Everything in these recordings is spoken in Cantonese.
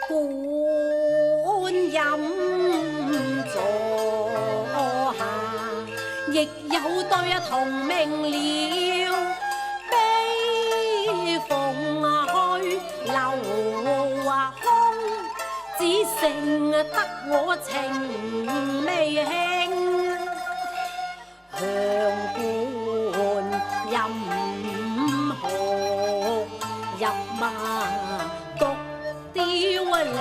觀音座下，亦有對同名了，悲逢去留空，只剩得我情未興。向觀音學入馬，獨雕你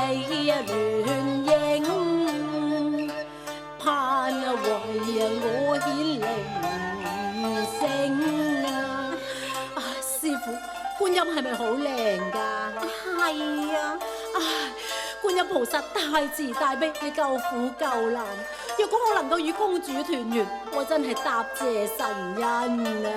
亂影，盼為我顯靈性啊！師傅，觀音係咪好靚㗎？係啊！唉，觀音菩薩大慈大悲，你救苦救難。若果我能夠與公主團圓，我真係答謝神恩啊！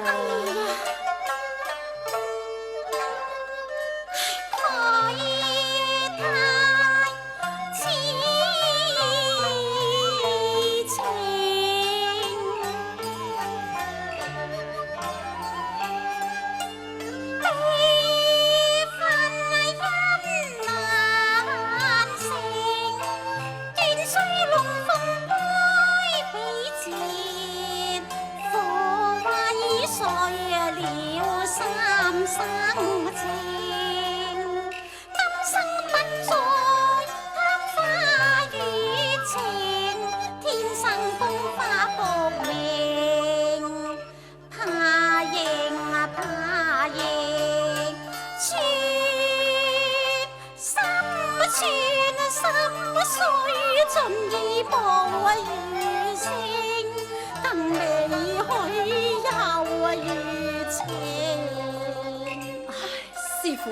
師傅，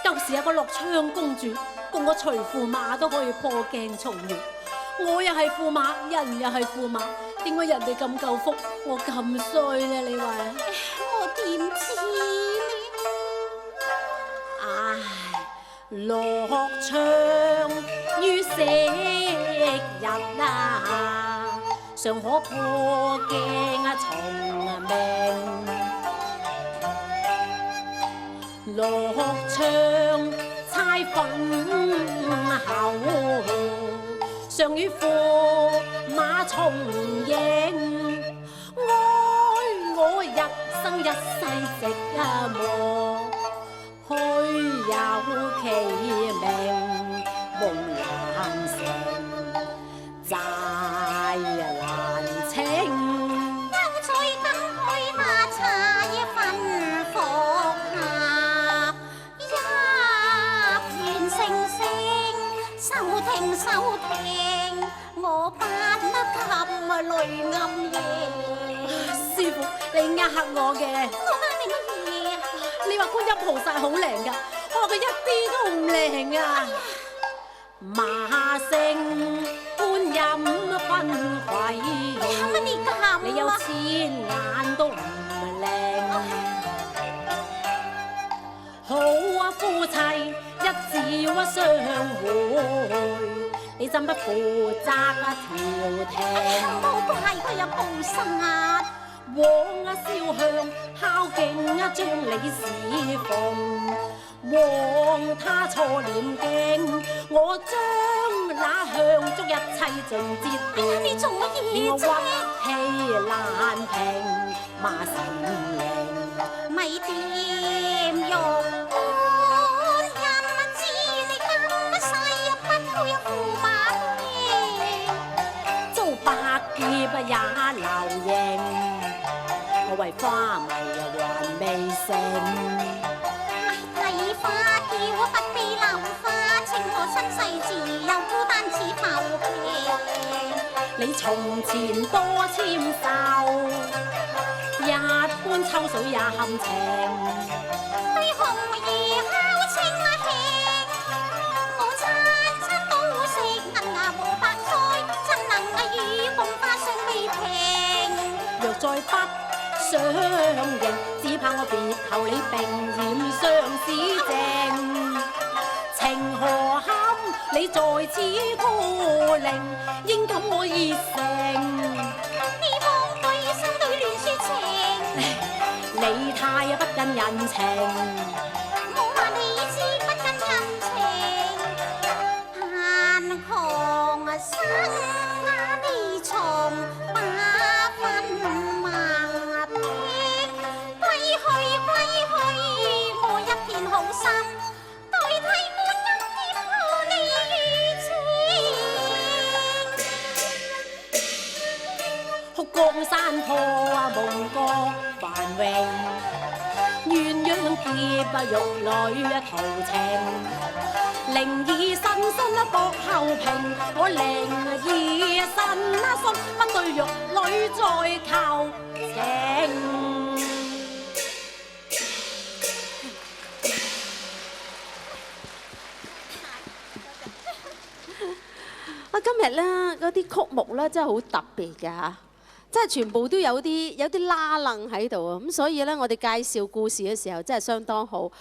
舊時有個樂昌公主，共我隨駙馬都可以破鏡重圓。我又係駙馬，人又係駙馬，點解人哋咁夠福，我咁衰呢？你話？我點知呢？唉，樂昌於昔日啊，尚可破鏡重明。樂昌猜粉後，常與駙馬重迎。愛我一生一世寂寞，虛有其名夢難成，債難清。收聽我不禁淚暗夜。師傅，你呃我嘅。我呃你乜嘢？你話觀音菩薩好靚㗎，我話佢一啲都唔靚啊！馬勝觀音分愧，你有千眼都唔靚。好啊，夫妻一朝相會，你怎不負責調停？冇怪佢有菩薩，往燒香孝敬將你侍奉，望他錯念經，我將那香燭一切盡折斷。你做乜嘢啫？我屈氣難平，馬神靈咪掂用。也留影，我為花迷還未成。麗花嬌不必留花，請我身世自由，孤單似浮萍。你從前多纖瘦，一般秋水也堪情。對紅葉敲清氣，我餐餐都食銀牙和白菜，怎能與紅花相比拼？若再不相認，只怕我別後你並染相思症。情何堪你在此孤零，應感我熱誠。你望對心對亂說情，你太不近人情。我話你知不近人情。榮。鴛鴦結不玉女陶情，靈兒慎信薄後平。我靈兒慎信不對玉女再求情。今日咧嗰啲曲目咧真係好特別㗎嚇，真係全部都有啲拉楞喺度啊！咁所以咧，我哋介紹故事嘅時候真係相當好。